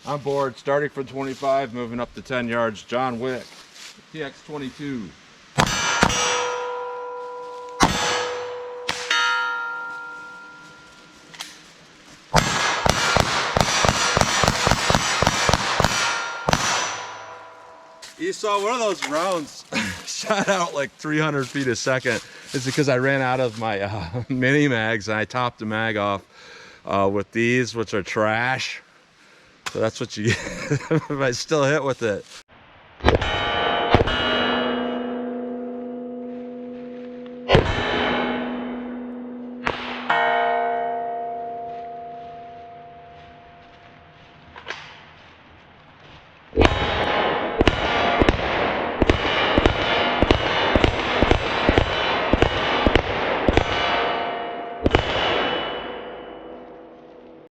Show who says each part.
Speaker 1: On board, starting from 25, moving up to 10 yards, John Wick, TX22. You saw one of those rounds shot out like 300 feet a second. It's because I ran out of my mini mags and I topped the mag off with these, which are trash. So that's what you get if I still hit with it.